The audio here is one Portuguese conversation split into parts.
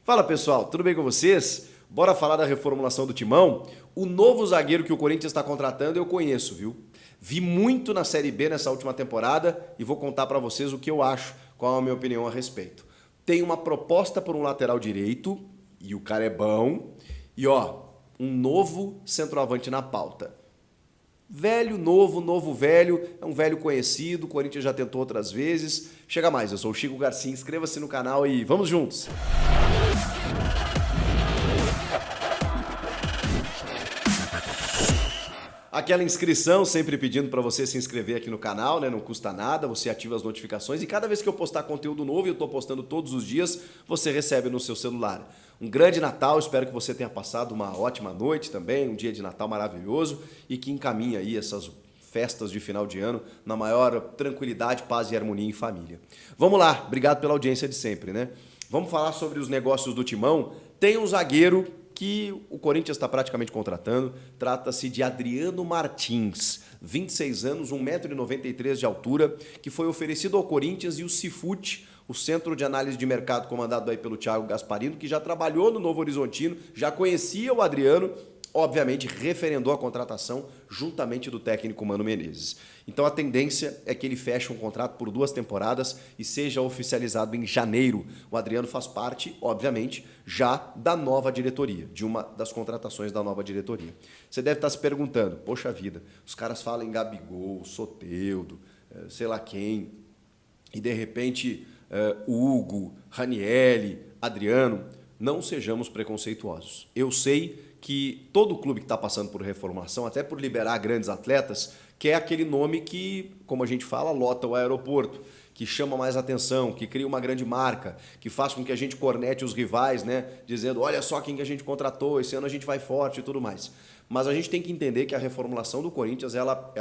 Fala pessoal, tudo bem com vocês? Bora falar da reformulação do Timão? O novo zagueiro que o Corinthians está contratando eu conheço, viu? Vi muito na Série B nessa última temporada e vou contar para vocês o que eu acho, qual é a minha opinião a respeito. Tem uma proposta por um lateral direito e o cara é bom. E um novo centroavante na pauta. Velho, novo, novo, velho, é um velho conhecido, o Corinthians já tentou outras vezes. Chega mais, eu sou o Chico Garcia, inscreva-se no canal e vamos juntos! Aquela inscrição, sempre pedindo para você se inscrever aqui no canal, né? Não custa nada, você ativa as notificações e cada vez que eu postar conteúdo novo, e eu estou postando todos os dias, você recebe no seu celular. Um grande Natal, espero que você tenha passado uma ótima noite também, um dia de Natal maravilhoso e que encaminhe aí essas festas de final de ano na maior tranquilidade, paz e harmonia em família. Vamos lá, obrigado pela audiência de sempre, né? Vamos falar sobre os negócios do Timão. Tem um zagueiro que o Corinthians está praticamente contratando, trata-se de Adriano Martins, 26 anos, 1,93 m de altura, que foi oferecido ao Corinthians e o Cifute, o Centro de Análise de Mercado comandado aí pelo Thiago Gasparino, que já trabalhou no Novo Horizontino, já conhecia o Adriano, obviamente referendou a contratação juntamente do técnico Mano Menezes. Então a tendência é que ele feche um contrato por 2 temporadas e seja oficializado em janeiro. O Adriano faz parte, obviamente, já da nova diretoria, de uma das contratações da nova diretoria. Você deve estar se perguntando, poxa vida, os caras falam em Gabigol, Soteldo, sei lá quem, e de repente Hugo, Ranielli, Adriano. Não sejamos preconceituosos. Eu sei que todo clube que está passando por reformulação, até por liberar grandes atletas, quer aquele nome que, como a gente fala, lota o aeroporto, que chama mais atenção, que cria uma grande marca, que faz com que a gente cornete os rivais, né? Dizendo, olha só quem que a gente contratou, esse ano a gente vai forte e tudo mais. Mas a gente tem que entender que a reformulação do Corinthians, ela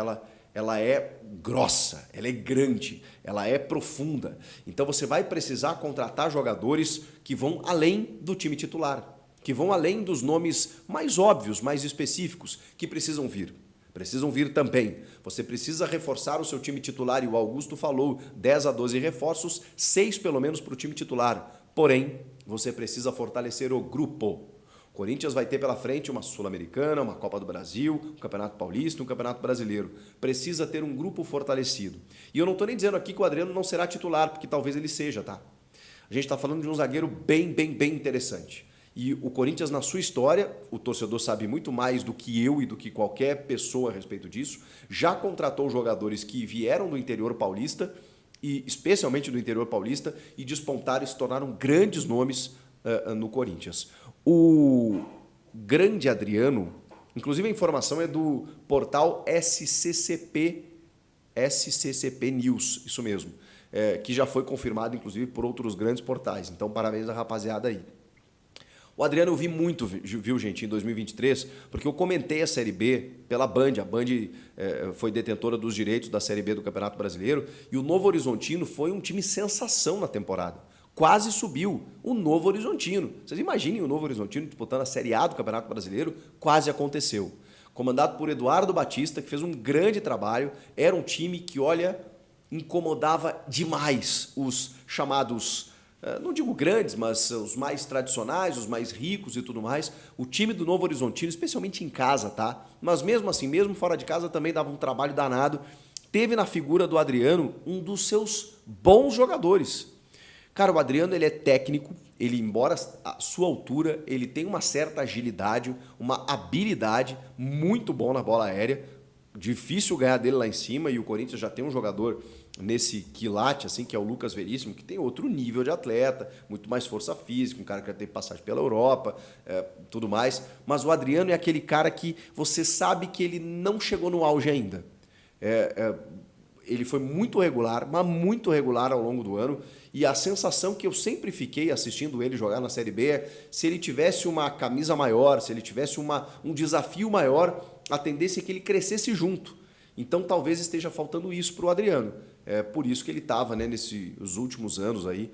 é grossa, ela é grande, ela é profunda. Então você vai precisar contratar jogadores que vão além do time titular, que vão além dos nomes mais óbvios, mais específicos, que precisam vir. Precisam vir também. Você precisa reforçar o seu time titular, e o Augusto falou, 10 a 12 reforços, 6 pelo menos para o time titular. Porém, você precisa fortalecer o grupo. O Corinthians vai ter pela frente uma Sul-Americana, uma Copa do Brasil, um Campeonato Paulista, um Campeonato Brasileiro. Precisa ter um grupo fortalecido. E eu não estou nem dizendo aqui que o Adriano não será titular, porque talvez ele seja, tá? A gente está falando de um zagueiro bem interessante. E o Corinthians, na sua história, o torcedor sabe muito mais do que eu e do que qualquer pessoa a respeito disso, já contratou jogadores que vieram do interior paulista, e especialmente do interior paulista, e despontaram e se tornaram grandes nomes no Corinthians. O grande Adriano, inclusive a informação é do portal SCCP News, isso mesmo, que já foi confirmado, inclusive, por outros grandes portais. Então, parabéns à rapaziada aí. O Adriano eu vi muito, viu, gente, em 2023, porque eu comentei a Série B pela Band. A Band foi detentora dos direitos da Série B do Campeonato Brasileiro e o Novo Horizontino foi um time sensação na temporada. Quase subiu o Novo Horizontino. Vocês imaginem o Novo Horizontino disputando a Série A do Campeonato Brasileiro? Quase aconteceu. Comandado por Eduardo Batista, que fez um grande trabalho. Era um time que, olha, incomodava demais os chamados... não digo grandes, mas os mais tradicionais, os mais ricos e tudo mais. O time do Novo Horizontino, especialmente em casa, tá? Mas mesmo assim, mesmo fora de casa, também dava um trabalho danado. Teve na figura do Adriano um dos seus bons jogadores. Cara, o Adriano, ele é técnico, ele, embora a sua altura, ele tem uma certa agilidade, uma habilidade, muito bom na bola aérea. Difícil ganhar dele lá em cima, e o Corinthians já tem um jogador nesse quilate, assim, que é o Lucas Veríssimo, que tem outro nível de atleta, muito mais força física, um cara que já teve passagem pela Europa, tudo mais. Mas o Adriano é aquele cara que você sabe que ele não chegou no auge ainda. Ele foi muito regular, mas muito regular ao longo do ano, e a sensação que eu sempre fiquei assistindo ele jogar na Série B é se ele tivesse uma camisa maior, se ele tivesse um desafio maior, a tendência é que ele crescesse junto. Então talvez esteja faltando isso para o Adriano. É por isso que ele estava, né, nesses últimos anos aí,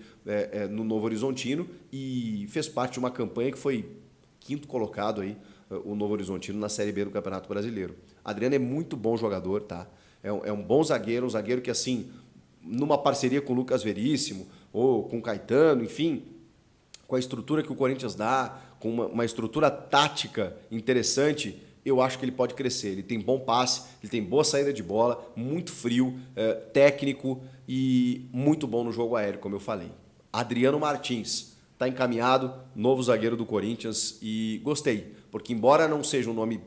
no Novo Horizontino, e fez parte de uma campanha que foi 5º colocado aí, o Novo Horizontino na Série B do Campeonato Brasileiro. Adriano é muito bom jogador, tá? É um bom zagueiro, um zagueiro que, assim, numa parceria com o Lucas Veríssimo ou com o Caetano, enfim, com a estrutura que o Corinthians dá, com uma estrutura tática interessante, eu acho que ele pode crescer. Ele tem bom passe, ele tem boa saída de bola, muito frio, técnico e muito bom no jogo aéreo, como eu falei. Adriano Martins está encaminhado, novo zagueiro do Corinthians, e gostei, porque embora não seja um nome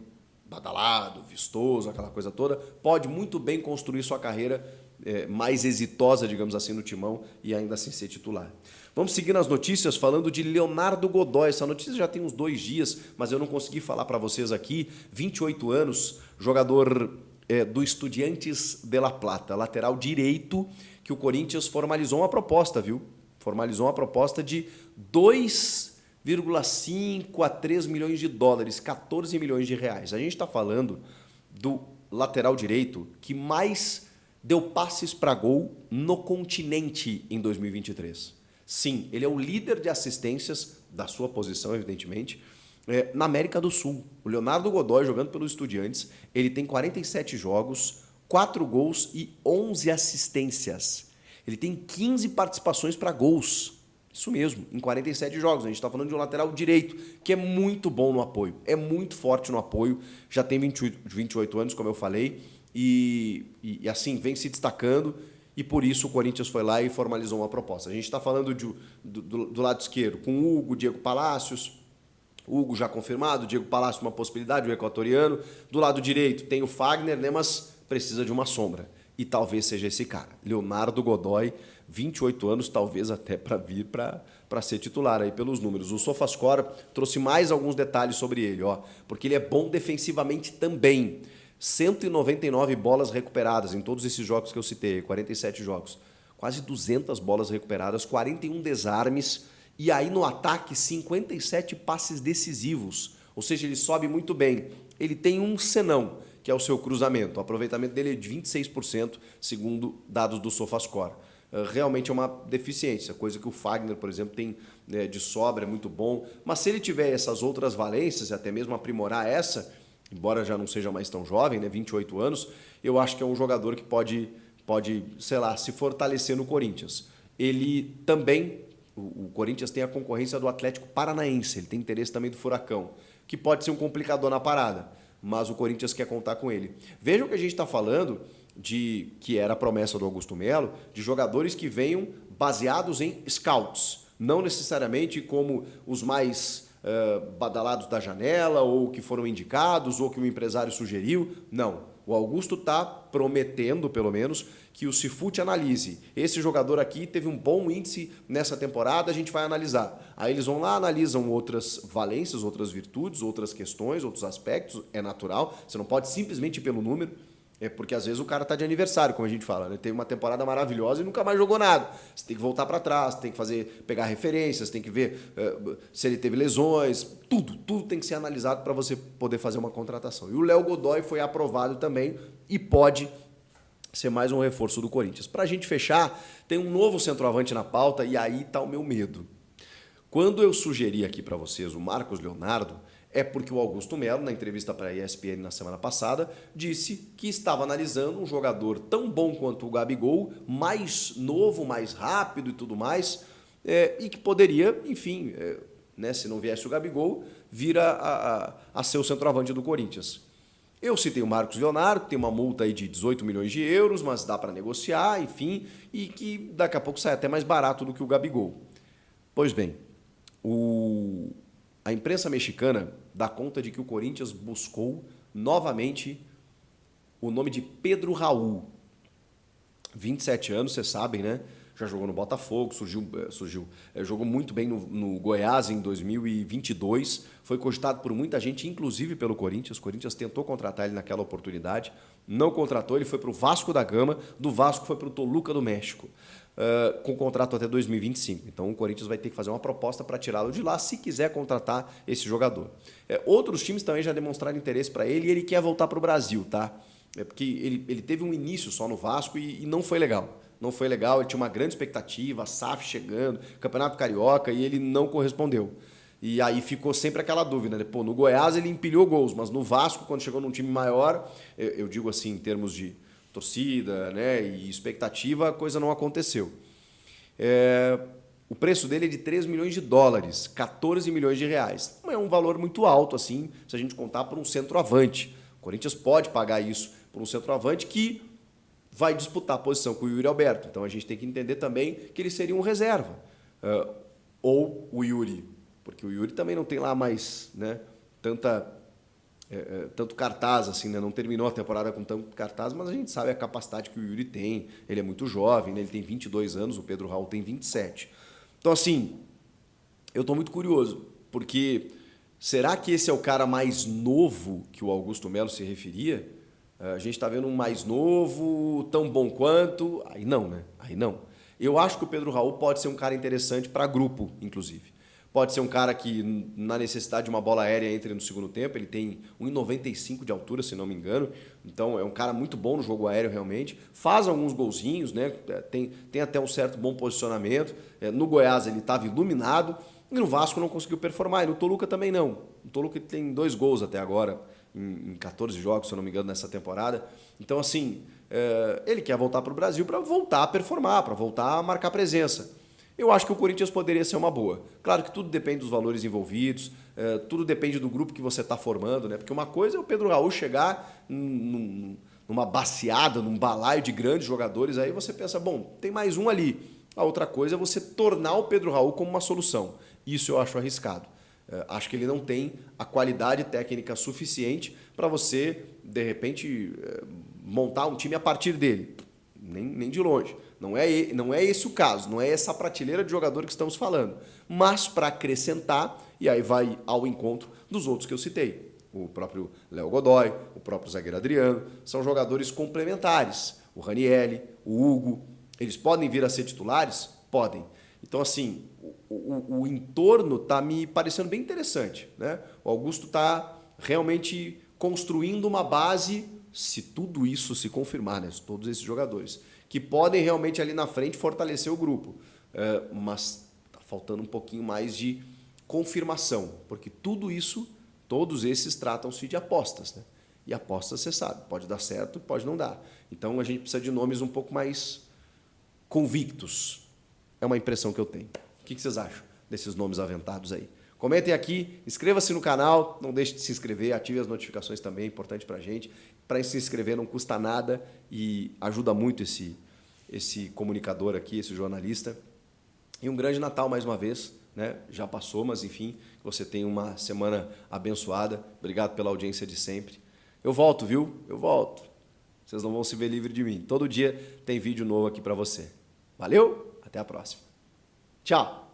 badalado, vistoso, aquela coisa toda, pode muito bem construir sua carreira mais exitosa, digamos assim, no Timão e ainda assim ser titular. Vamos seguir nas notícias falando de Leonardo Godoy. Essa notícia já tem uns 2 dias, mas eu não consegui falar para vocês aqui. 28 anos, jogador do Estudiantes de La Plata, lateral direito, que o Corinthians formalizou uma proposta, viu? Formalizou uma proposta de 2,5 a 3 milhões de dólares, 14 milhões de reais. A gente está falando do lateral direito que mais deu passes para gol no continente em 2023. Sim, ele é o líder de assistências da sua posição, evidentemente, na América do Sul. O Leonardo Godoy, jogando pelos Estudiantes, ele tem 47 jogos, 4 gols e 11 assistências. Ele tem 15 participações para gols. Isso mesmo, em 47 jogos. A gente está falando de um lateral direito, que é muito bom no apoio, é muito forte no apoio, já tem 28 anos, como eu falei, e assim, vem se destacando. E por isso o Corinthians foi lá e formalizou uma proposta. A gente está falando do lado esquerdo, com o Hugo, Diego Palacios. Hugo já confirmado, Diego Palacios uma possibilidade, o equatoriano. Do lado direito tem o Fagner, né, mas precisa de uma sombra. E talvez seja esse cara, Leonardo Godoy, 28 anos, talvez até para vir para ser titular aí pelos números. O SofaScore trouxe mais alguns detalhes sobre ele, porque ele é bom defensivamente também. 199 bolas recuperadas em todos esses jogos que eu citei, 47 jogos. Quase 200 bolas recuperadas, 41 desarmes e aí no ataque 57 passes decisivos. Ou seja, ele sobe muito bem. Ele tem um senão, que é o seu cruzamento. O aproveitamento dele é de 26%, segundo dados do SofaScore. Realmente é uma deficiência, coisa que o Fagner, por exemplo, tem de sobra, é muito bom. Mas se ele tiver essas outras valências, e até mesmo aprimorar essa, embora já não seja mais tão jovem, 28 anos, eu acho que é um jogador que pode, sei lá, se fortalecer no Corinthians. Ele também, o Corinthians tem a concorrência do Atlético Paranaense, ele tem interesse também do Furacão, que pode ser um complicador na parada, mas o Corinthians quer contar com ele. Vejam que a gente está falando que era a promessa do Augusto Melo, de jogadores que venham baseados em scouts, não necessariamente como os mais badalados da janela, ou que foram indicados, ou que o empresário sugeriu. Não. O Augusto está prometendo, pelo menos, que o Cifute analise. Esse jogador aqui teve um bom índice nessa temporada, a gente vai analisar. Aí eles vão lá, analisam outras valências, outras virtudes, outras questões, outros aspectos. É natural. Você não pode simplesmente ir pelo número. Porque às vezes o cara está de aniversário, como a gente fala, né? Teve uma temporada maravilhosa e nunca mais jogou nada. Você tem que voltar para trás, tem que pegar referências, tem que ver se ele teve lesões, tudo tem que ser analisado para você poder fazer uma contratação. E o Léo Godoy foi aprovado também e pode ser mais um reforço do Corinthians. Para a gente fechar, tem um novo centroavante na pauta e aí está o meu medo. Quando eu sugeri aqui para vocês o Marcos Leonardo, é porque o Augusto Melo, na entrevista para a ESPN na semana passada, disse que estava analisando um jogador tão bom quanto o Gabigol, mais novo, mais rápido e tudo mais, e que poderia, enfim, se não viesse o Gabigol, vir a ser o centroavante do Corinthians. Eu citei o Marcos Leonardo, que tem uma multa aí de 18 milhões de euros, mas dá para negociar, enfim, e que daqui a pouco sai até mais barato do que o Gabigol. Pois bem, a imprensa mexicana dá conta de que o Corinthians buscou novamente o nome de Pedro Raul. 27 anos, vocês sabem, né? Já jogou no Botafogo, jogou muito bem no Goiás em 2022, foi cogitado por muita gente, inclusive pelo Corinthians. O Corinthians tentou contratar ele naquela oportunidade, não contratou, ele foi para o Vasco da Gama, do Vasco foi para o Toluca do México, com contrato até 2025. Então o Corinthians vai ter que fazer uma proposta para tirá-lo de lá, se quiser contratar esse jogador. Outros times também já demonstraram interesse para ele e ele quer voltar para o Brasil, tá? Porque ele teve um início só no Vasco e não foi legal. Não foi legal, ele tinha uma grande expectativa, a SAF chegando, Campeonato Carioca, e ele não correspondeu. E aí ficou sempre aquela dúvida, né? Pô, no Goiás ele empilhou gols, mas no Vasco, quando chegou num time maior, eu digo assim, em termos de torcida, né, e expectativa, a coisa não aconteceu. O preço dele é de 3 milhões de dólares, 14 milhões de reais. Não é um valor muito alto assim, se a gente contar por um centroavante. O Corinthians pode pagar isso por um centroavante que vai disputar a posição com o Yuri Alberto. Então a gente tem que entender também que ele seria um reserva. Ou o Yuri, porque o Yuri também não tem lá mais, né, tanto cartaz assim, né? Não terminou a temporada com tanto cartaz, mas a gente sabe a capacidade que o Yuri tem. Ele é muito jovem, né? Ele tem 22 anos, o Pedro Raul tem 27. Então assim, eu estou muito curioso, porque será que esse é o cara mais novo que o Augusto Melo se referia? A gente está vendo um mais novo, tão bom quanto. Aí não, né? Aí não. Eu acho que o Pedro Raul pode ser um cara interessante para grupo, inclusive. Pode ser um cara que, na necessidade de uma bola aérea, entre no segundo tempo. Ele tem 1,95 de altura, se não me engano. Então, é um cara muito bom no jogo aéreo, realmente. Faz alguns golzinhos, né? Tem até um certo bom posicionamento. No Goiás, ele estava iluminado. E no Vasco não conseguiu performar. E no Toluca também não. O Toluca tem 2 gols até agora, em 14 jogos, se eu não me engano, nessa temporada. Então, assim, ele quer voltar para o Brasil para voltar a performar, para voltar a marcar presença. Eu acho que o Corinthians poderia ser uma boa. Claro que tudo depende dos valores envolvidos, tudo depende do grupo que você está formando, né? Porque uma coisa é o Pedro Raul chegar numa baciada, num balaio de grandes jogadores, aí você pensa, bom, tem mais um ali. A outra coisa é você tornar o Pedro Raul como uma solução. Isso eu acho arriscado. Acho que ele não tem a qualidade técnica suficiente para você, de repente, montar um time a partir dele. Nem de longe. Não é esse o caso, não é essa prateleira de jogador que estamos falando. Mas para acrescentar, e aí vai ao encontro dos outros que eu citei. O próprio Léo Godoy, o próprio zagueiro Adriano, são jogadores complementares. O Ranielli, o Hugo, eles podem vir a ser titulares? Podem. Então, assim, o entorno está me parecendo bem interessante, né? O Augusto está realmente construindo uma base, se tudo isso se confirmar, né? Todos esses jogadores, que podem realmente ali na frente fortalecer o grupo. Mas está faltando um pouquinho mais de confirmação, porque tudo isso, todos esses tratam-se de apostas, né? E apostas, você sabe, pode dar certo, pode não dar. Então a gente precisa de nomes um pouco mais convictos. É uma impressão que eu tenho. O que vocês acham desses nomes aventados aí? Comentem aqui, inscreva-se no canal, não deixe de se inscrever, ative as notificações também, é importante pra gente. Para se inscrever não custa nada e ajuda muito esse comunicador aqui, esse jornalista. E um grande Natal mais uma vez, né? Já passou, mas enfim, que você tenha uma semana abençoada. Obrigado pela audiência de sempre. Eu volto, viu? Eu volto. Vocês não vão se ver livre de mim. Todo dia tem vídeo novo aqui para você. Valeu? Até a próxima. Tchau!